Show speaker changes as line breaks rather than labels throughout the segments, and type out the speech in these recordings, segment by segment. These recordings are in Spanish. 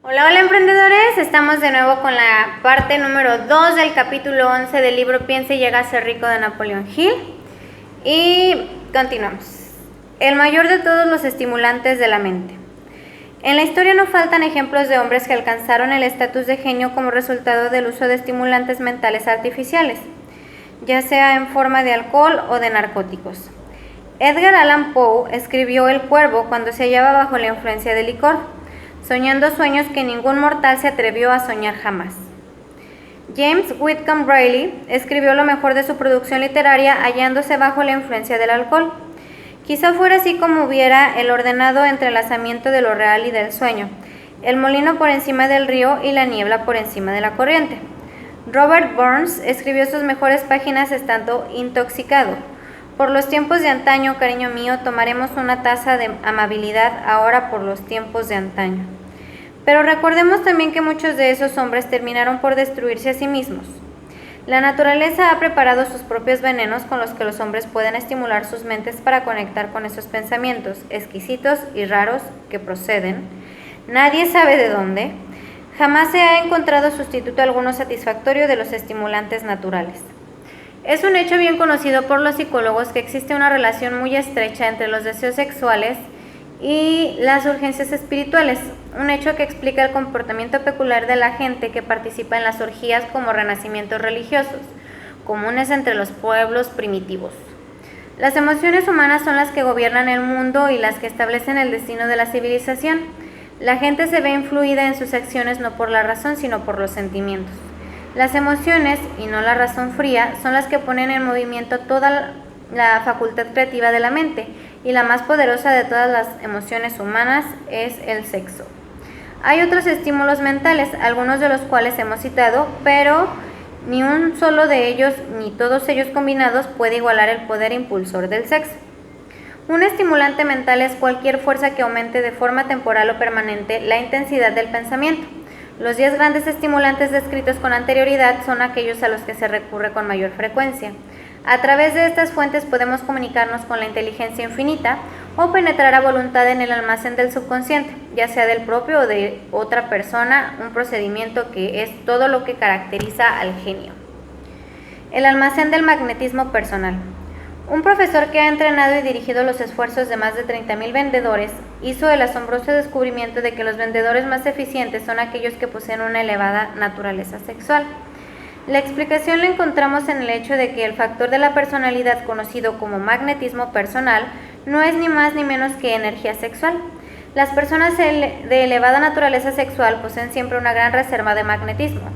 Hola, hola emprendedores, estamos de nuevo con la parte número 2 del capítulo 11 del libro Piensa y llega a ser rico de Napoleon Hill. Y continuamos. El mayor de todos los estimulantes de la mente. En la historia no faltan ejemplos de hombres que alcanzaron el estatus de genio como resultado del uso de estimulantes mentales artificiales, ya sea en forma de alcohol o de narcóticos. Edgar Allan Poe escribió El Cuervo cuando se hallaba bajo la influencia del licor, soñando sueños que ningún mortal se atrevió a soñar jamás. James Whitcomb Riley escribió lo mejor de su producción literaria hallándose bajo la influencia del alcohol. Quizá fuera así como hubiera el ordenado entrelazamiento de lo real y del sueño, el molino por encima del río y la niebla por encima de la corriente. Robert Burns escribió sus mejores páginas estando intoxicado. Por los tiempos de antaño, cariño mío, tomaremos una taza de amabilidad ahora por los tiempos de antaño. Pero recordemos también que muchos de esos hombres terminaron por destruirse a sí mismos. La naturaleza ha preparado sus propios venenos con los que los hombres pueden estimular sus mentes para conectar con esos pensamientos exquisitos y raros que proceden. Nadie sabe de dónde. Jamás se ha encontrado sustituto alguno satisfactorio de los estimulantes naturales. Es un hecho bien conocido por los psicólogos que existe una relación muy estrecha entre los deseos sexuales y las urgencias espirituales, un hecho que explica el comportamiento peculiar de la gente que participa en las orgías como renacimientos religiosos, comunes entre los pueblos primitivos. Las emociones humanas son las que gobiernan el mundo y las que establecen el destino de la civilización. La gente se ve influida en sus acciones no por la razón, sino por los sentimientos. Las emociones, y no la razón fría, son las que ponen en movimiento toda la facultad creativa de la mente, y la más poderosa de todas las emociones humanas es el sexo. Hay otros estímulos mentales, algunos de los cuales hemos citado, pero ni un solo de ellos, ni todos ellos combinados, puede igualar el poder impulsor del sexo. Un estimulante mental es cualquier fuerza que aumente de forma temporal o permanente la intensidad del pensamiento. Los 10 grandes estimulantes descritos con anterioridad son aquellos a los que se recurre con mayor frecuencia. A través de estas fuentes podemos comunicarnos con la inteligencia infinita o penetrar a voluntad en el almacén del subconsciente, ya sea del propio o de otra persona, un procedimiento que es todo lo que caracteriza al genio. El almacén del magnetismo personal. Un profesor que ha entrenado y dirigido los esfuerzos de más de 30,000 vendedores hizo el asombroso descubrimiento de que los vendedores más eficientes son aquellos que poseen una elevada naturaleza sexual. La explicación la encontramos en el hecho de que el factor de la personalidad conocido como magnetismo personal no es ni más ni menos que energía sexual. Las personas de elevada naturaleza sexual poseen siempre una gran reserva de magnetismo.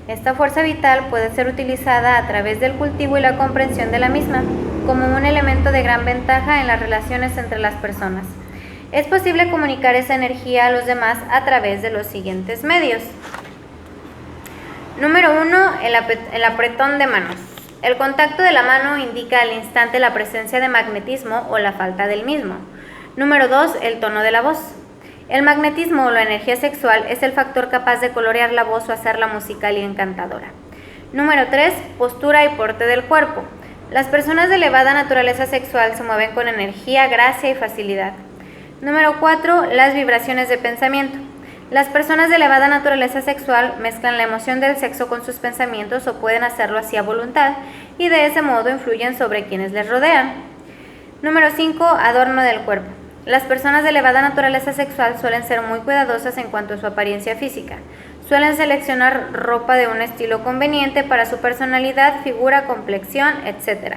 Esta fuerza vital puede ser utilizada a través del cultivo y la comprensión de la misma, como un elemento de gran ventaja en las relaciones entre las personas. Es posible comunicar esa energía a los demás a través de los siguientes medios. Número 1. El apretón de manos. El contacto de la mano indica al instante la presencia de magnetismo o la falta del mismo. Número 2. El tono de la voz. El magnetismo o la energía sexual es el factor capaz de colorear la voz o hacerla musical y encantadora. Número 3. Postura y porte del cuerpo. Las personas de elevada naturaleza sexual se mueven con energía, gracia y facilidad. Número 4. Las vibraciones de pensamiento. Las personas de elevada naturaleza sexual mezclan la emoción del sexo con sus pensamientos o pueden hacerlo así a voluntad y de ese modo influyen sobre quienes les rodean. Número 5. Adorno del cuerpo. Las personas de elevada naturaleza sexual suelen ser muy cuidadosas en cuanto a su apariencia física. Suelen seleccionar ropa de un estilo conveniente para su personalidad, figura, complexión, etc.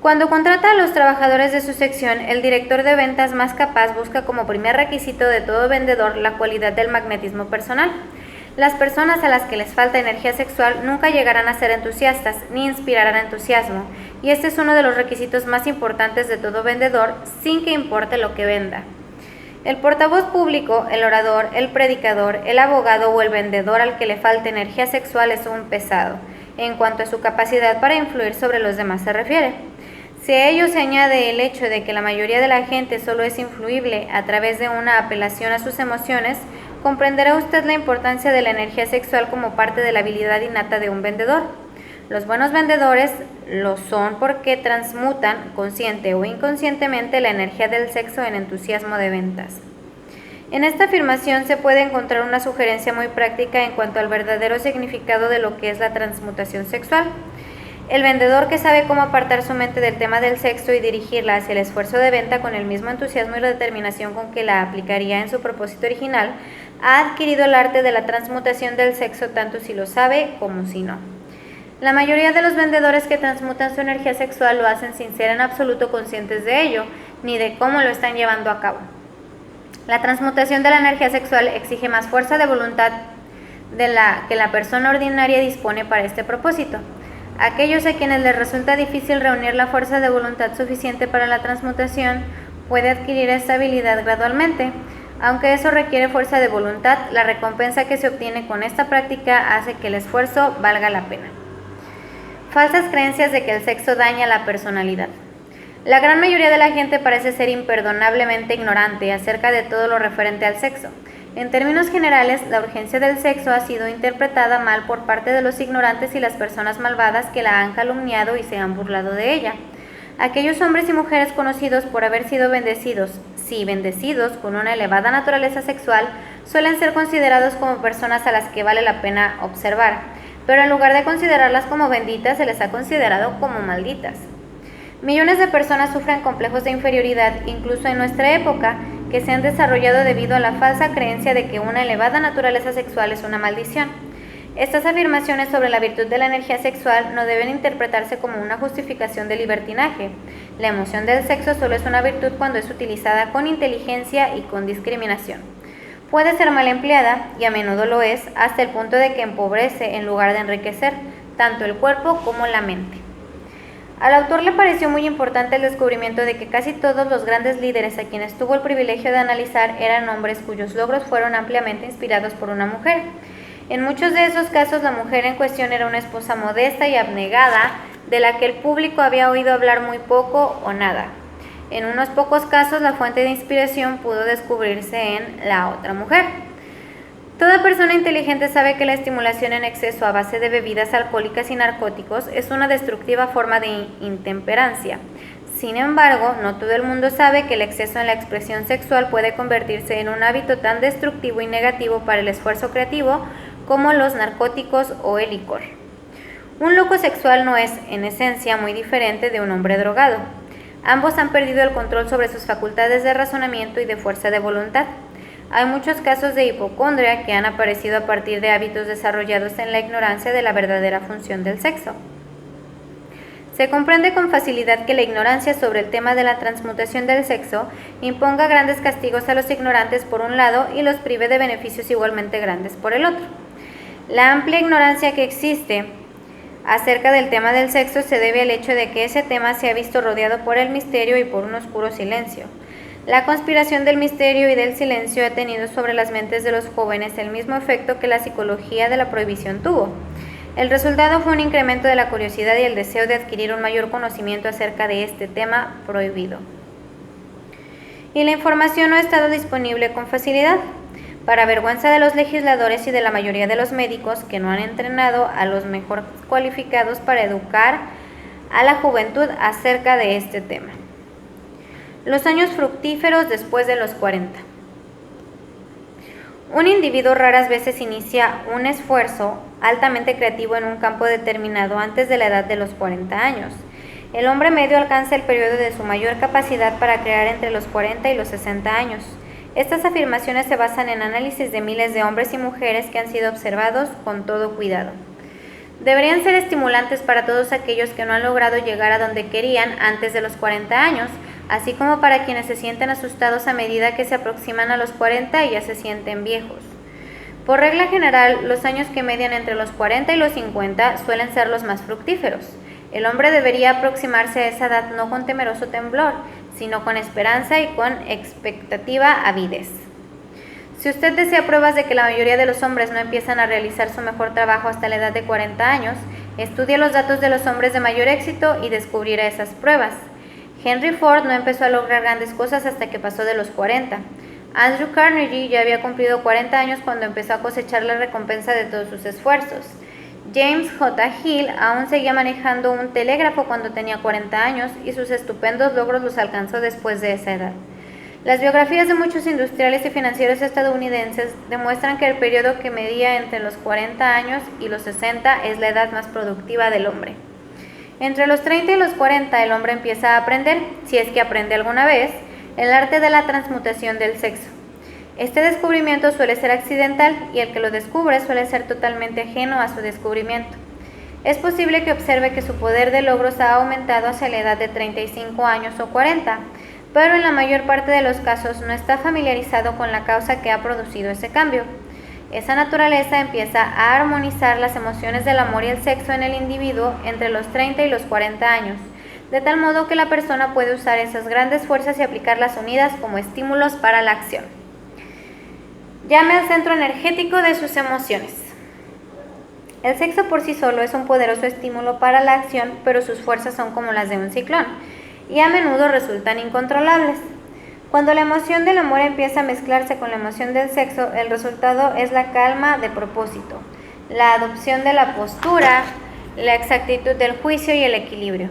Cuando contrata a los trabajadores de su sección, el director de ventas más capaz busca como primer requisito de todo vendedor la cualidad del magnetismo personal. Las personas a las que les falta energía sexual nunca llegarán a ser entusiastas ni inspirarán entusiasmo, y este es uno de los requisitos más importantes de todo vendedor, sin que importe lo que venda. El portavoz público, el orador, el predicador, el abogado o el vendedor al que le falta energía sexual es un pesado, en cuanto a su capacidad para influir sobre los demás se refiere. Si a ello se añade el hecho de que la mayoría de la gente solo es influible a través de una apelación a sus emociones, comprenderá usted la importancia de la energía sexual como parte de la habilidad innata de un vendedor. Los buenos vendedores lo son porque transmutan, consciente o inconscientemente, la energía del sexo en entusiasmo de ventas. En esta afirmación se puede encontrar una sugerencia muy práctica en cuanto al verdadero significado de lo que es la transmutación sexual. El vendedor que sabe cómo apartar su mente del tema del sexo y dirigirla hacia el esfuerzo de venta con el mismo entusiasmo y determinación con que la aplicaría en su propósito original, ha adquirido el arte de la transmutación del sexo tanto si lo sabe como si no. La mayoría de los vendedores que transmutan su energía sexual lo hacen sin ser en absoluto conscientes de ello, ni de cómo lo están llevando a cabo. La transmutación de la energía sexual exige más fuerza de voluntad de la que la persona ordinaria dispone para este propósito. Aquellos a quienes les resulta difícil reunir la fuerza de voluntad suficiente para la transmutación puede adquirir esta habilidad gradualmente. Aunque eso requiere fuerza de voluntad, la recompensa que se obtiene con esta práctica hace que el esfuerzo valga la pena. Falsas creencias de que el sexo daña la personalidad. La gran mayoría de la gente parece ser imperdonablemente ignorante acerca de todo lo referente al sexo. En términos generales, la urgencia del sexo ha sido interpretada mal por parte de los ignorantes y las personas malvadas que la han calumniado y se han burlado de ella. Aquellos hombres y mujeres conocidos por haber sido bendecidos, sí bendecidos, con una elevada naturaleza sexual, suelen ser considerados como personas a las que vale la pena observar, pero en lugar de considerarlas como benditas, se les ha considerado como malditas. Millones de personas sufren complejos de inferioridad, incluso en nuestra época, que se han desarrollado debido a la falsa creencia de que una elevada naturaleza sexual es una maldición. Estas afirmaciones sobre la virtud de la energía sexual no deben interpretarse como una justificación de libertinaje. La emoción del sexo solo es una virtud cuando es utilizada con inteligencia y con discriminación. Puede ser mal empleada, y a menudo lo es, hasta el punto de que empobrece en lugar de enriquecer, tanto el cuerpo como la mente. Al autor le pareció muy importante el descubrimiento de que casi todos los grandes líderes a quienes tuvo el privilegio de analizar eran hombres cuyos logros fueron ampliamente inspirados por una mujer. En muchos de esos casos, la mujer en cuestión era una esposa modesta y abnegada, de la que el público había oído hablar muy poco o nada. En unos pocos casos, la fuente de inspiración pudo descubrirse en la otra mujer. Toda persona inteligente sabe que la estimulación en exceso a base de bebidas alcohólicas y narcóticos es una destructiva forma de intemperancia. Sin embargo, no todo el mundo sabe que el exceso en la expresión sexual puede convertirse en un hábito tan destructivo y negativo para el esfuerzo creativo como los narcóticos o el licor. Un loco sexual no es, en esencia, muy diferente de un hombre drogado. Ambos han perdido el control sobre sus facultades de razonamiento y de fuerza de voluntad. Hay muchos casos de hipocondria que han aparecido a partir de hábitos desarrollados en la ignorancia de la verdadera función del sexo. Se comprende con facilidad que la ignorancia sobre el tema de la transmutación del sexo imponga grandes castigos a los ignorantes por un lado y los prive de beneficios igualmente grandes por el otro. La amplia ignorancia que existe acerca del tema del sexo se debe al hecho de que ese tema se ha visto rodeado por el misterio y por un oscuro silencio. La conspiración del misterio y del silencio ha tenido sobre las mentes de los jóvenes el mismo efecto que la psicología de la prohibición tuvo. El resultado fue un incremento de la curiosidad y el deseo de adquirir un mayor conocimiento acerca de este tema prohibido. Y la información no ha estado disponible con facilidad. Para vergüenza de los legisladores y de la mayoría de los médicos que no han entrenado a los mejor cualificados para educar a la juventud acerca de este tema. Los años fructíferos después de los 40. Un individuo raras veces inicia un esfuerzo altamente creativo en un campo determinado antes de la edad de los 40 años. El hombre medio alcanza el periodo de su mayor capacidad para crear entre los 40 y los 60 años. Estas afirmaciones se basan en análisis de miles de hombres y mujeres que han sido observados con todo cuidado. Deberían ser estimulantes para todos aquellos que no han logrado llegar a donde querían antes de los 40 años, así como para quienes se sienten asustados a medida que se aproximan a los 40 y ya se sienten viejos. Por regla general, los años que median entre los 40 y los 50 suelen ser los más fructíferos. El hombre debería aproximarse a esa edad no con temeroso temblor, sino con esperanza y con expectativa avidez. Si usted desea pruebas de que la mayoría de los hombres no empiezan a realizar su mejor trabajo hasta la edad de 40 años, estudie los datos de los hombres de mayor éxito y descubrirá esas pruebas. Henry Ford no empezó a lograr grandes cosas hasta que pasó de los 40. Andrew Carnegie ya había cumplido 40 años cuando empezó a cosechar la recompensa de todos sus esfuerzos. James J. Hill aún seguía manejando un telégrafo cuando tenía 40 años y sus estupendos logros los alcanzó después de esa edad. Las biografías de muchos industriales y financieros estadounidenses demuestran que el periodo que medía entre los 40 años y los 60 es la edad más productiva del hombre. Entre los 30 y los 40 el hombre empieza a aprender, si es que aprende alguna vez, el arte de la transmutación del sexo. Este descubrimiento suele ser accidental y el que lo descubre suele ser totalmente ajeno a su descubrimiento. Es posible que observe que su poder de logros ha aumentado hacia la edad de 35 años o 40, pero en la mayor parte de los casos no está familiarizado con la causa que ha producido ese cambio. Esa naturaleza empieza a armonizar las emociones del amor y el sexo en el individuo entre los 30 y los 40 años, de tal modo que la persona puede usar esas grandes fuerzas y aplicarlas unidas como estímulos para la acción. Llame al centro energético de sus emociones. El sexo por sí solo es un poderoso estímulo para la acción, pero sus fuerzas son como las de un ciclón, y a menudo resultan incontrolables. Cuando la emoción del amor empieza a mezclarse con la emoción del sexo, el resultado es la calma de propósito, la adopción de la postura, la exactitud del juicio y el equilibrio.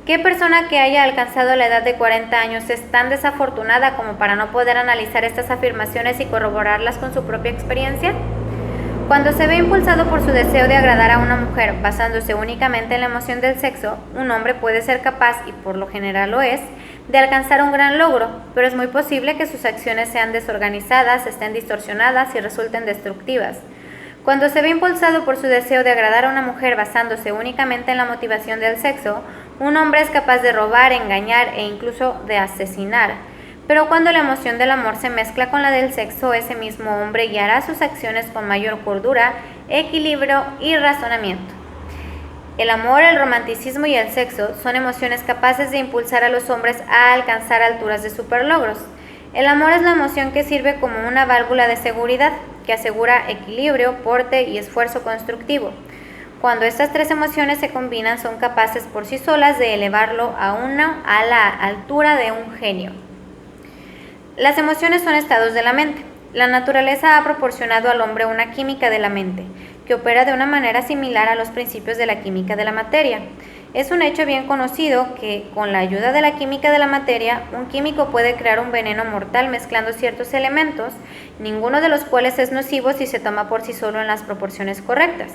¿Qué persona que haya alcanzado la edad de 40 años es tan desafortunada como para no poder analizar estas afirmaciones y corroborarlas con su propia experiencia? Cuando se ve impulsado por su deseo de agradar a una mujer basándose únicamente en la emoción del sexo, un hombre puede ser capaz, y por lo general lo es, de alcanzar un gran logro, pero es muy posible que sus acciones sean desorganizadas, estén distorsionadas y resulten destructivas. Cuando se ve impulsado por su deseo de agradar a una mujer basándose únicamente en la motivación del sexo, un hombre es capaz de robar, engañar e incluso de asesinar. Pero cuando la emoción del amor se mezcla con la del sexo, ese mismo hombre guiará sus acciones con mayor cordura, equilibrio y razonamiento. El amor, el romanticismo y el sexo son emociones capaces de impulsar a los hombres a alcanzar alturas de superlogros. El amor es la emoción que sirve como una válvula de seguridad, que asegura equilibrio, porte y esfuerzo constructivo. Cuando estas tres emociones se combinan, son capaces por sí solas de elevarlo a la altura de un genio. Las emociones son estados de la mente. La naturaleza ha proporcionado al hombre una química de la mente, que opera de una manera similar a los principios de la química de la materia. Es un hecho bien conocido que, con la ayuda de la química de la materia, un químico puede crear un veneno mortal mezclando ciertos elementos, ninguno de los cuales es nocivo si se toma por sí solo en las proporciones correctas.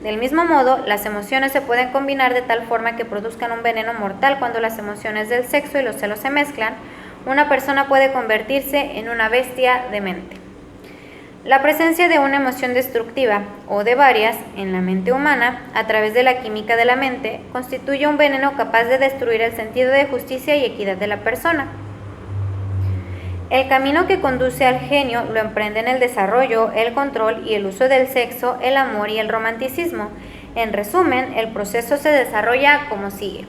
Del mismo modo, las emociones se pueden combinar de tal forma que produzcan un veneno mortal. Cuando las emociones del sexo y los celos se mezclan, una persona puede convertirse en una bestia de mente. La presencia de una emoción destructiva, o de varias, en la mente humana, a través de la química de la mente, constituye un veneno capaz de destruir el sentido de justicia y equidad de la persona. El camino que conduce al genio lo emprenden el desarrollo, el control y el uso del sexo, el amor y el romanticismo. En resumen, el proceso se desarrolla como sigue.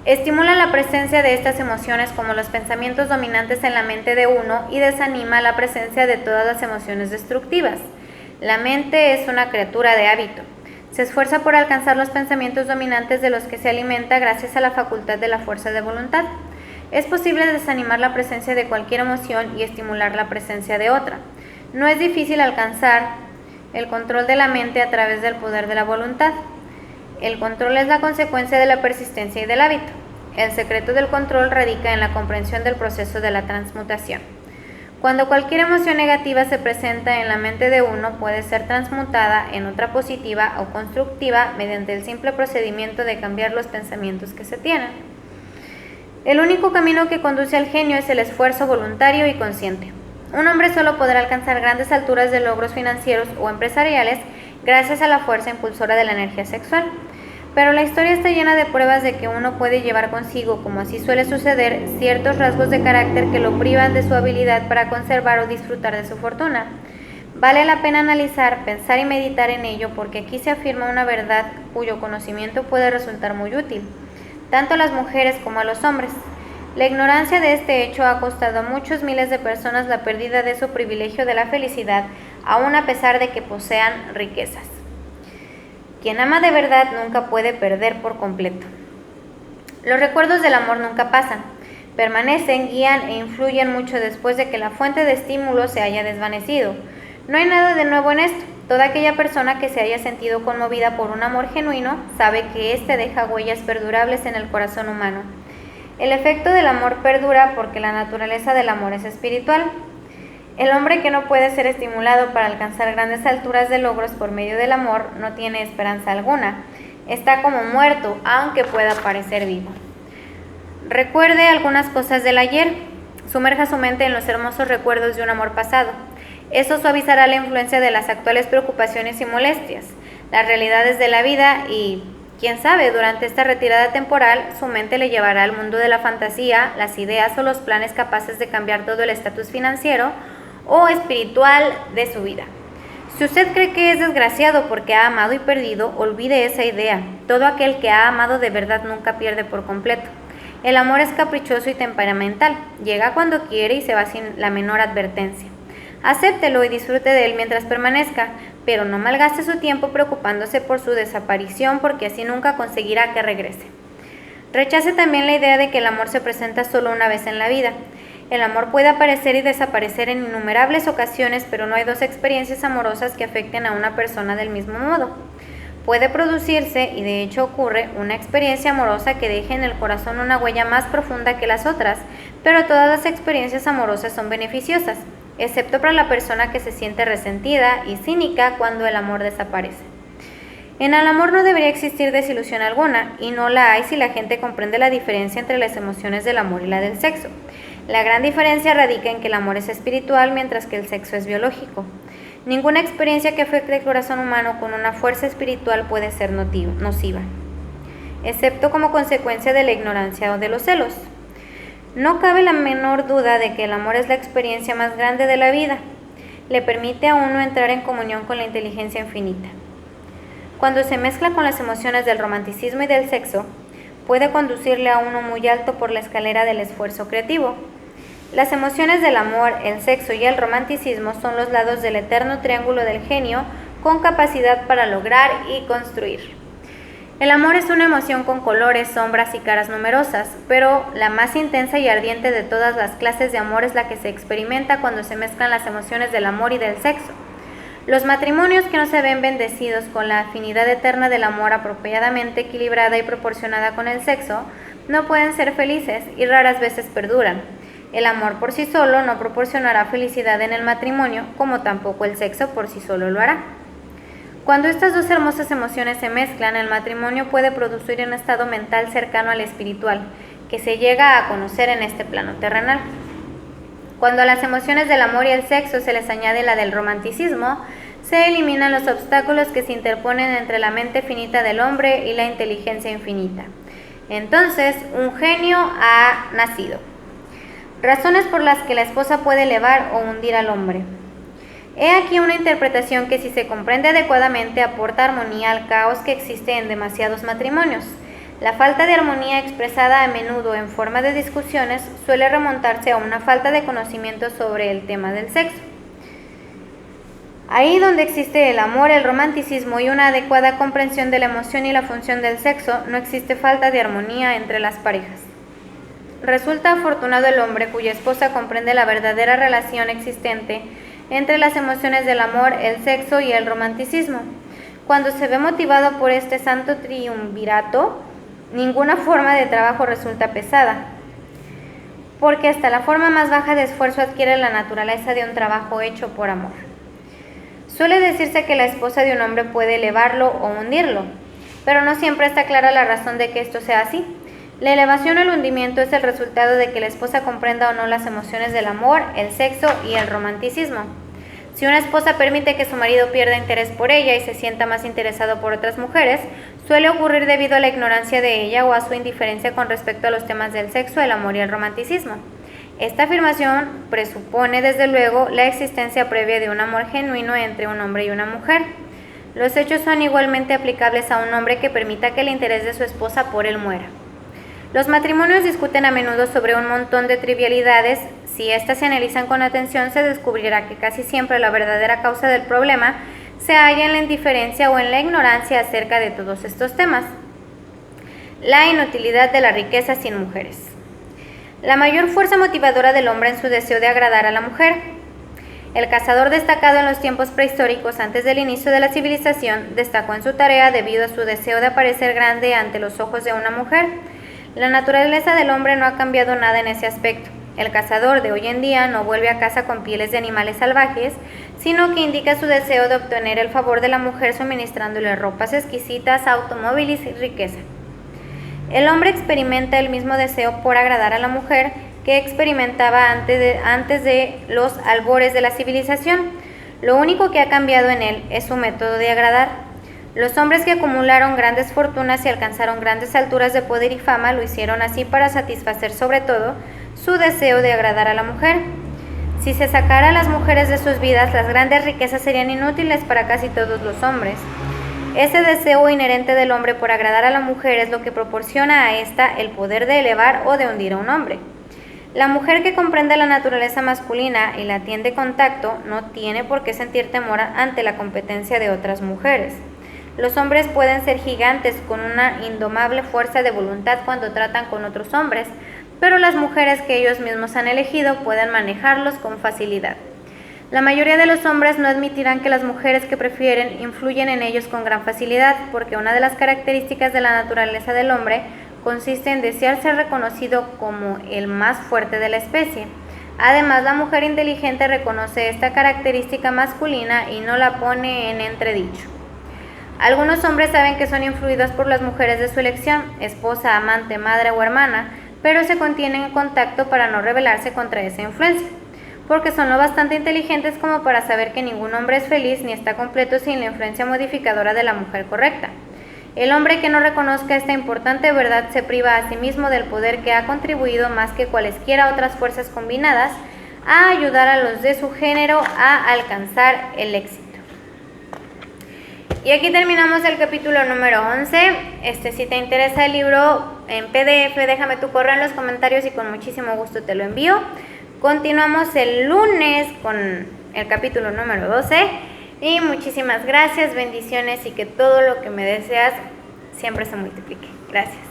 Estimula la presencia de estas emociones como los pensamientos dominantes en la mente de uno y desanima la presencia de todas las emociones destructivas. La mente es una criatura de hábito. Se esfuerza por alcanzar los pensamientos dominantes de los que se alimenta gracias a la facultad de la fuerza de voluntad. Es posible desanimar la presencia de cualquier emoción y estimular la presencia de otra. No es difícil alcanzar el control de la mente a través del poder de la voluntad. El control es la consecuencia de la persistencia y del hábito. El secreto del control radica en la comprensión del proceso de la transmutación. Cuando cualquier emoción negativa se presenta en la mente de uno, puede ser transmutada en otra positiva o constructiva mediante el simple procedimiento de cambiar los pensamientos que se tienen. El único camino que conduce al genio es el esfuerzo voluntario y consciente. Un hombre solo podrá alcanzar grandes alturas de logros financieros o empresariales gracias a la fuerza impulsora de la energía sexual. Pero la historia está llena de pruebas de que uno puede llevar consigo, como así suele suceder, ciertos rasgos de carácter que lo privan de su habilidad para conservar o disfrutar de su fortuna. Vale la pena analizar, pensar y meditar en ello, porque aquí se afirma una verdad cuyo conocimiento puede resultar muy útil, tanto a las mujeres como a los hombres. La ignorancia de este hecho ha costado a muchos miles de personas la pérdida de su privilegio de la felicidad, aun a pesar de que posean riquezas. Quien ama de verdad nunca puede perder por completo. Los recuerdos del amor nunca pasan, permanecen, guían e influyen mucho después de que la fuente de estímulo se haya desvanecido. No hay nada de nuevo en esto. Toda aquella persona que se haya sentido conmovida por un amor genuino sabe que éste deja huellas perdurables en el corazón humano. El efecto del amor perdura porque la naturaleza del amor es espiritual. El hombre que no puede ser estimulado para alcanzar grandes alturas de logros por medio del amor no tiene esperanza alguna. Está como muerto, aunque pueda parecer vivo. Recuerde algunas cosas del ayer. Sumerja su mente en los hermosos recuerdos de un amor pasado. Eso suavizará la influencia de las actuales preocupaciones y molestias, las realidades de la vida y, quién sabe, durante esta retirada temporal, su mente le llevará al mundo de la fantasía, las ideas o los planes capaces de cambiar todo el estatus financiero o espiritual de su vida. Si usted cree que es desgraciado porque ha amado y perdido, olvide esa idea. Todo aquel que ha amado de verdad nunca pierde por completo. El amor es caprichoso y temperamental, llega cuando quiere y se va sin la menor advertencia. Acéptelo y disfrute de él mientras permanezca, pero no malgaste su tiempo preocupándose por su desaparición porque así nunca conseguirá que regrese. Rechace también la idea de que el amor se presenta solo una vez en la vida. El amor puede aparecer y desaparecer en innumerables ocasiones, pero no hay dos experiencias amorosas que afecten a una persona del mismo modo. Puede producirse, y de hecho ocurre, una experiencia amorosa que deje en el corazón una huella más profunda que las otras, pero todas las experiencias amorosas son beneficiosas, excepto para la persona que se siente resentida y cínica cuando el amor desaparece. En el amor no debería existir desilusión alguna, y no la hay si la gente comprende la diferencia entre las emociones del amor y la del sexo. La gran diferencia radica en que el amor es espiritual mientras que el sexo es biológico. Ninguna experiencia que afecte el corazón humano con una fuerza espiritual puede ser nociva, excepto como consecuencia de la ignorancia o de los celos. No cabe la menor duda de que el amor es la experiencia más grande de la vida. Le permite a uno entrar en comunión con la inteligencia infinita. Cuando se mezcla con las emociones del romanticismo y del sexo, puede conducirle a uno muy alto por la escalera del esfuerzo creativo. Las emociones del amor, el sexo y el romanticismo son los lados del eterno triángulo del genio con capacidad para lograr y construir. El amor es una emoción con colores, sombras y caras numerosas, pero la más intensa y ardiente de todas las clases de amor es la que se experimenta cuando se mezclan las emociones del amor y del sexo. Los matrimonios que no se ven bendecidos con la afinidad eterna del amor apropiadamente equilibrada y proporcionada con el sexo no pueden ser felices y raras veces perduran. El amor por sí solo no proporcionará felicidad en el matrimonio, como tampoco el sexo por sí solo lo hará. Cuando estas dos hermosas emociones se mezclan, el matrimonio puede producir un estado mental cercano al espiritual, que se llega a conocer en este plano terrenal. Cuando a las emociones del amor y el sexo se les añade la del romanticismo, se eliminan los obstáculos que se interponen entre la mente finita del hombre y la inteligencia infinita. Entonces, un genio ha nacido. Razones por las que la esposa puede elevar o hundir al hombre. He aquí una interpretación que, si se comprende adecuadamente, aporta armonía al caos que existe en demasiados matrimonios. La falta de armonía expresada a menudo en forma de discusiones suele remontarse a una falta de conocimiento sobre el tema del sexo. Ahí donde existe el amor, el romanticismo y una adecuada comprensión de la emoción y la función del sexo, no existe falta de armonía entre las parejas. Resulta afortunado el hombre cuya esposa comprende la verdadera relación existente entre las emociones del amor, el sexo y el romanticismo. Cuando se ve motivado por este santo triunvirato, ninguna forma de trabajo resulta pesada, porque hasta la forma más baja de esfuerzo adquiere la naturaleza de un trabajo hecho por amor. Suele decirse que la esposa de un hombre puede elevarlo o hundirlo, pero no siempre está clara la razón de que esto sea así. La elevación o el hundimiento es el resultado de que la esposa comprenda o no las emociones del amor, el sexo y el romanticismo. Si una esposa permite que su marido pierda interés por ella y se sienta más interesado por otras mujeres, suele ocurrir debido a la ignorancia de ella o a su indiferencia con respecto a los temas del sexo, el amor y el romanticismo. Esta afirmación presupone, desde luego, la existencia previa de un amor genuino entre un hombre y una mujer. Los hechos son igualmente aplicables a un hombre que permita que el interés de su esposa por él muera. Los matrimonios discuten a menudo sobre un montón de trivialidades. Si éstas se analizan con atención, se descubrirá que casi siempre la verdadera causa del problema se halla en la indiferencia o en la ignorancia acerca de todos estos temas. La inutilidad de la riqueza sin mujeres. La mayor fuerza motivadora del hombre en su deseo de agradar a la mujer. El cazador destacado en los tiempos prehistóricos, antes del inicio de la civilización, destacó en su tarea debido a su deseo de aparecer grande ante los ojos de una mujer. La naturaleza del hombre no ha cambiado nada en ese aspecto. El cazador de hoy en día no vuelve a casa con pieles de animales salvajes, sino que indica su deseo de obtener el favor de la mujer suministrándole ropas exquisitas, automóviles y riqueza. El hombre experimenta el mismo deseo por agradar a la mujer que experimentaba antes de los albores de la civilización. Lo único que ha cambiado en él es su método de agradar. Los hombres que acumularon grandes fortunas y alcanzaron grandes alturas de poder y fama lo hicieron así para satisfacer sobre todo su deseo de agradar a la mujer. Si se sacara a las mujeres de sus vidas, las grandes riquezas serían inútiles para casi todos los hombres. Ese deseo inherente del hombre por agradar a la mujer es lo que proporciona a ésta el poder de elevar o de hundir a un hombre. La mujer que comprende la naturaleza masculina y la atiende con tacto no tiene por qué sentir temor ante la competencia de otras mujeres. Los hombres pueden ser gigantes con una indomable fuerza de voluntad cuando tratan con otros hombres, pero las mujeres que ellos mismos han elegido pueden manejarlos con facilidad. La mayoría de los hombres no admitirán que las mujeres que prefieren influyen en ellos con gran facilidad, porque una de las características de la naturaleza del hombre consiste en desear ser reconocido como el más fuerte de la especie. Además, la mujer inteligente reconoce esta característica masculina y no la pone en entredicho. Algunos hombres saben que son influidos por las mujeres de su elección, esposa, amante, madre o hermana, pero se contienen en contacto para no rebelarse contra esa influencia, porque son lo bastante inteligentes como para saber que ningún hombre es feliz ni está completo sin la influencia modificadora de la mujer correcta. El hombre que no reconozca esta importante verdad se priva a sí mismo del poder que ha contribuido más que cualesquiera otras fuerzas combinadas a ayudar a los de su género a alcanzar el éxito. Y aquí terminamos el capítulo número 11. Si te interesa el libro en PDF, déjame tu correo en los comentarios y con muchísimo gusto te lo envío. Continuamos el lunes con el capítulo número 12. Y muchísimas gracias, bendiciones y que todo lo que me deseas siempre se multiplique. Gracias.